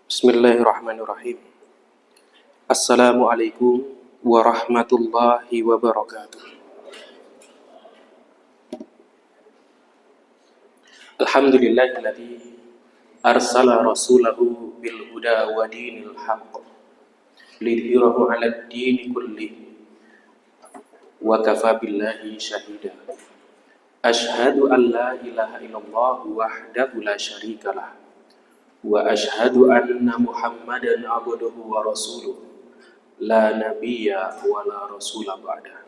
Bismillahirrahmanirrahim. Assalamualaikum warahmatullahi wabarakatuh. Alhamdulillahilladzi arsala rasulahu bil huda wa dinil haqq lidhhirahu 'alad dini kullihi wa kafa billahi shahida. Asyhadu an la ilaha illallah wahdahu la syarikalah wa asyhadu anna Muhammadan abduhu wa rasuluh la nabiyya wa la rasula ba'da.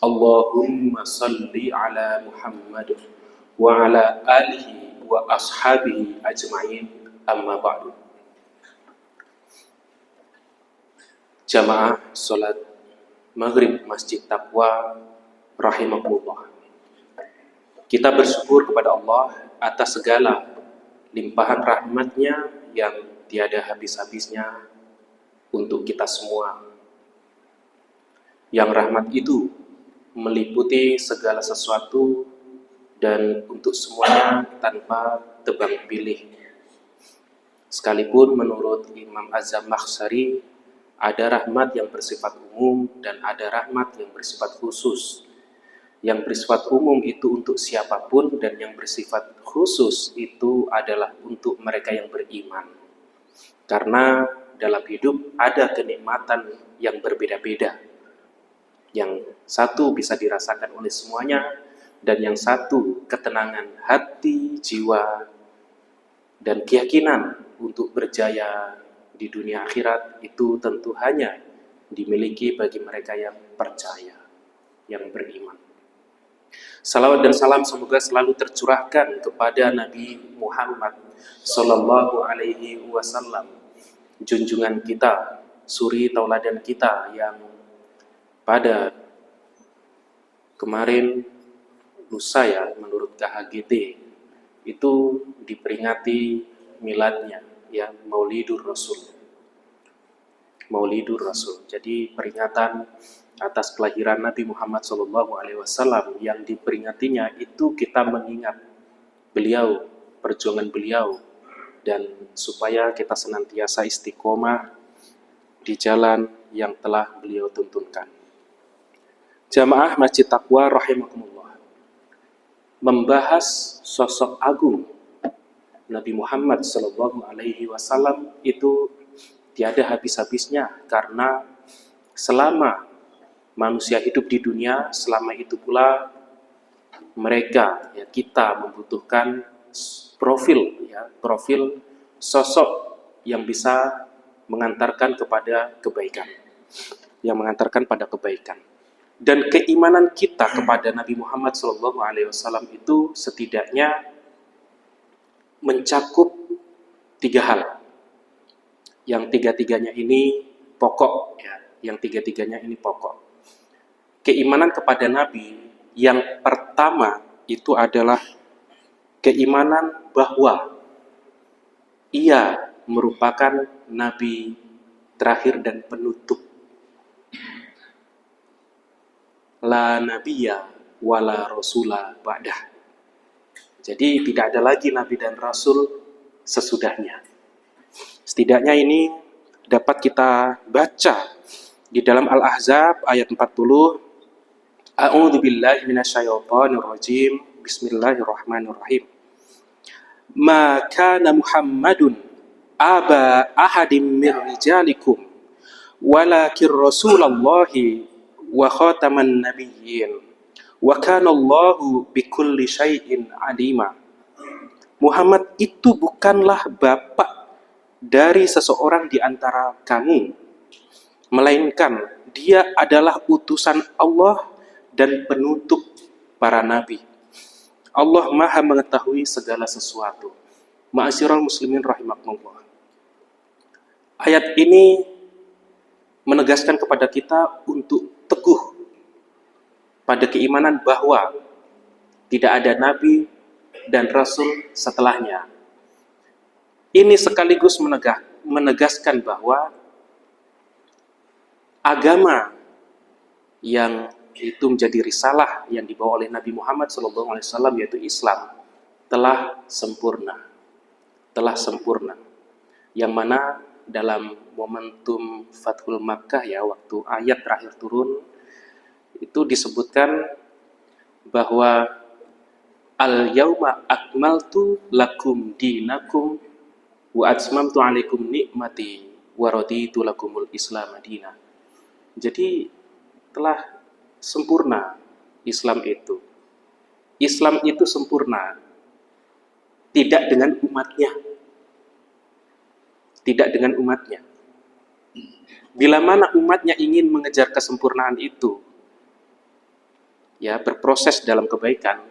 Allahumma salli ala Muhammad wa ala alihi wa ashabihi ajma'in, amma ba'du. Jamaah salat maghrib Masjid Taqwa rahimakumullah. Kita bersyukur kepada Allah atas segala limpahan rahmatnya yang tiada habis-habisnya untuk kita semua. Yang rahmat itu meliputi segala sesuatu dan untuk semuanya tanpa tebang pilih. Sekalipun menurut Imam Az-Zamakhsyari ada rahmat yang bersifat umum dan ada rahmat yang bersifat khusus. Yang bersifat umum itu untuk siapapun dan yang bersifat khusus itu adalah untuk mereka yang beriman. Karena dalam hidup ada kenikmatan yang berbeda-beda. Yang satu bisa dirasakan oleh semuanya dan yang satu ketenangan hati, jiwa, dan keyakinan untuk berjaya di dunia akhirat itu tentu hanya dimiliki bagi mereka yang percaya, yang beriman. Salawat dan salam semoga selalu tercurahkan kepada Nabi Muhammad Sallallahu Alaihi Wasallam, junjungan kita, suri tauladan kita yang pada kemarin lusa ya menurut KHGT itu diperingati miladnya ya, Maulidur Rasul. Maulidur Rasul. Jadi peringatan atas kelahiran Nabi Muhammad SAW yang diperingatinya itu kita mengingat beliau, perjuangan beliau, dan supaya kita senantiasa istiqomah di jalan yang telah beliau tuntunkan. Jamaah Masjid Taqwa rahimakumullah, membahas sosok agung Nabi Muhammad SAW itu tiada habis-habisnya, karena selama manusia hidup di dunia, selama itu pula mereka, ya, kita membutuhkan profil sosok yang bisa mengantarkan kepada kebaikan, yang mengantarkan pada kebaikan. Dan keimanan kita kepada Nabi Muhammad SAW itu setidaknya mencakup 3 hal. Yang tiga-tiganya ini pokok, ya. Yang tiga-tiganya ini pokok. Keimanan kepada Nabi yang pertama itu adalah keimanan bahwa ia merupakan Nabi terakhir dan penutup. La nabiyya wala rasula ba'dah. Jadi tidak ada lagi Nabi dan Rasul sesudahnya. Setidaknya ini dapat kita baca di dalam Al-Ahzab ayat 40. A'udzu billahi minasyaitonir rajim. Bismillahirrahmanirrahim. Ma kana Muhammadun aba ahadim min rijalikum walakin rasulallahi wa khataman nabiyyin wa kana Allahu bikulli syai'in alima. Muhammad itu bukanlah bapak dari seseorang di antara kamu, melainkan dia adalah utusan Allah dan penutup para nabi. Allah Maha mengetahui segala sesuatu. Ma'asyiral muslimin rahimakumullah. Ayat ini menegaskan kepada kita untuk teguh pada keimanan bahwa tidak ada nabi dan rasul setelahnya. Ini sekaligus menegaskan bahwa agama yang itu menjadi risalah yang dibawa oleh Nabi Muhammad SAW, yaitu Islam, telah sempurna. Telah sempurna. Yang mana dalam momentum Fathul Makkah ya, waktu ayat terakhir turun, itu disebutkan bahwa al-yauma akmaltu lakum dinakum wa atmamtu alaikum nikmati wa raditu lakumul Islam madinah. Jadi telah sempurna Islam itu. Islam itu sempurna, tidak dengan umatnya. Tidak dengan umatnya. Bila mana umatnya ingin mengejar kesempurnaan itu, ya berproses dalam kebaikan,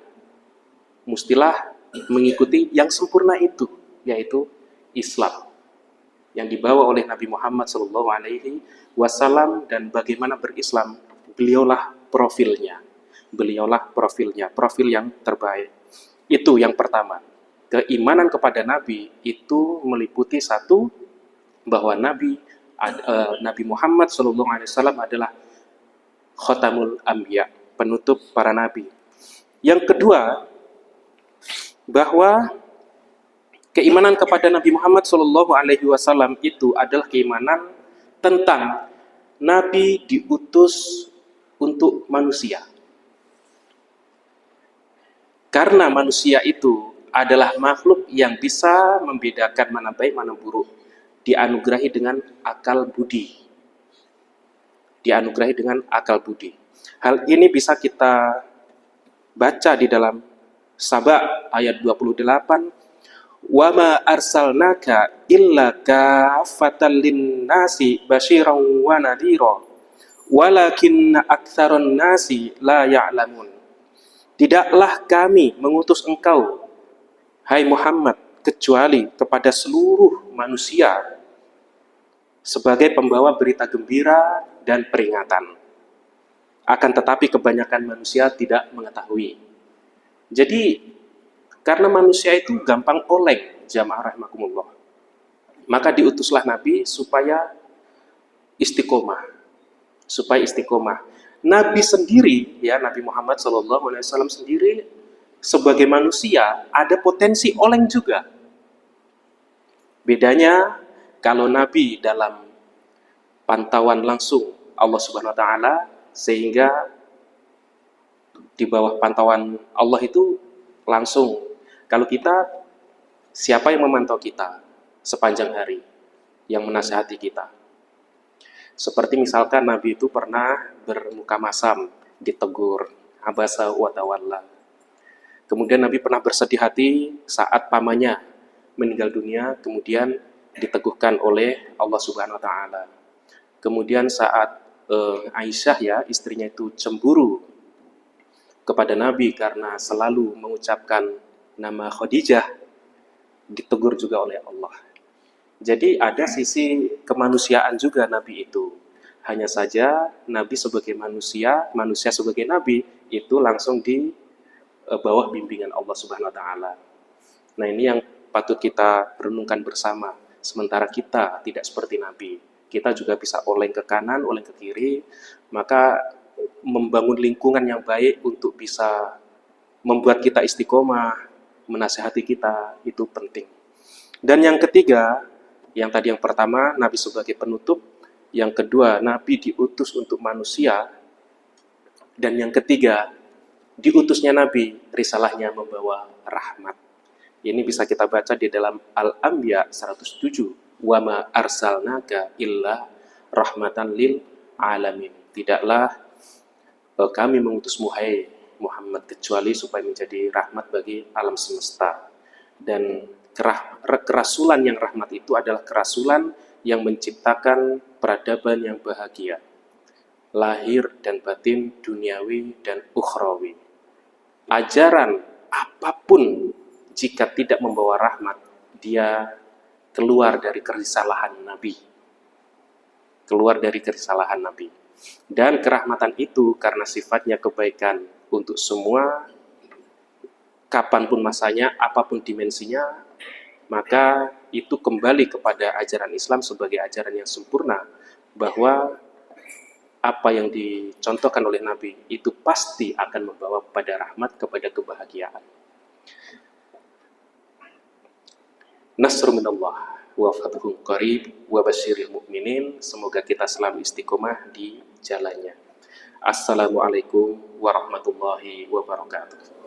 mustilah mengikuti yang sempurna itu, yaitu Islam yang dibawa oleh Nabi Muhammad SAW. Dan bagaimana berislam, beliaulah profilnya, profil yang terbaik. Itu yang pertama. Keimanan kepada Nabi itu meliputi satu, bahwa Nabi Muhammad SAW adalah Khatamul Anbiya, penutup para nabi. Yang kedua, bahwa keimanan kepada Nabi Muhammad SAW itu adalah keimanan tentang Nabi diutus untuk manusia. Karena manusia itu adalah makhluk yang bisa membedakan mana baik mana buruk, dianugerahi dengan akal budi. Hal ini bisa kita baca di dalam Saba ayat 28, wa ma arsalnaka illa kaffatan linnasi basyiran wa nadhira walakinna aktsaran nasi la ya'lamun. Tidaklah kami mengutus engkau, hai Muhammad, kecuali kepada seluruh manusia sebagai pembawa berita gembira dan peringatan. Akan tetapi kebanyakan manusia tidak mengetahui. Jadi karena manusia itu gampang oleng, jamaah rahimakumullah, maka diutuslah Nabi supaya istiqomah. Nabi sendiri, ya Nabi Muhammad SAW sendiri sebagai manusia ada potensi oleng juga. Bedanya kalau Nabi dalam pantauan langsung Allah Subhanahu Wa Taala, sehingga di bawah pantauan Allah itu langsung. Kalau kita, siapa yang memantau kita sepanjang hari, yang menasihati kita? Seperti misalkan Nabi itu pernah bermuka masam, ditegur, abasa wa tawalla. Kemudian Nabi pernah bersedih hati saat pamannya meninggal dunia, kemudian diteguhkan oleh Allah Subhanahu Wa Taala. Kemudian saat Aisyah, ya istrinya itu cemburu kepada Nabi karena selalu mengucapkan nama Khadijah, ditegur juga oleh Allah. Jadi ada sisi kemanusiaan juga Nabi itu. Hanya saja Nabi sebagai manusia sebagai Nabi itu langsung di bawah bimbingan Allah Subhanahu Wa Taala. Nah, ini yang patut kita renungkan bersama. Sementara kita tidak seperti Nabi, kita juga bisa oleng ke kanan, oleng ke kiri, maka membangun lingkungan yang baik untuk bisa membuat kita istiqomah, menasihati kita, itu penting. Dan yang ketiga, yang tadi yang pertama Nabi sebagai penutup, yang kedua Nabi diutus untuk manusia, dan yang ketiga diutusnya Nabi, risalahnya membawa rahmat. Ini bisa kita baca di dalam Al-Anbiya 107, wa ma arsalnaka illa rahmatan lil alamin. Tidaklah kami mengutusmu hai Muhammad kecuali supaya menjadi rahmat bagi alam semesta. Dan kerasulan yang rahmat itu adalah kerasulan yang menciptakan peradaban yang bahagia, lahir dan batin, duniawi dan ukhrawi. Ajaran apapun jika tidak membawa rahmat, dia keluar dari kerisalahan Nabi. Dan kerahmatan itu karena sifatnya kebaikan untuk semua, kapanpun masanya, apapun dimensinya, maka itu kembali kepada ajaran Islam sebagai ajaran yang sempurna, bahwa apa yang dicontohkan oleh Nabi itu pasti akan membawa kepada rahmat, kepada kebahagiaan. nasrun minallah wa fathun qarib wa basyiril mu'minin. Semoga kita selalu istiqomah di jalannya. Assalamualaikum warahmatullahi wabarakatuh.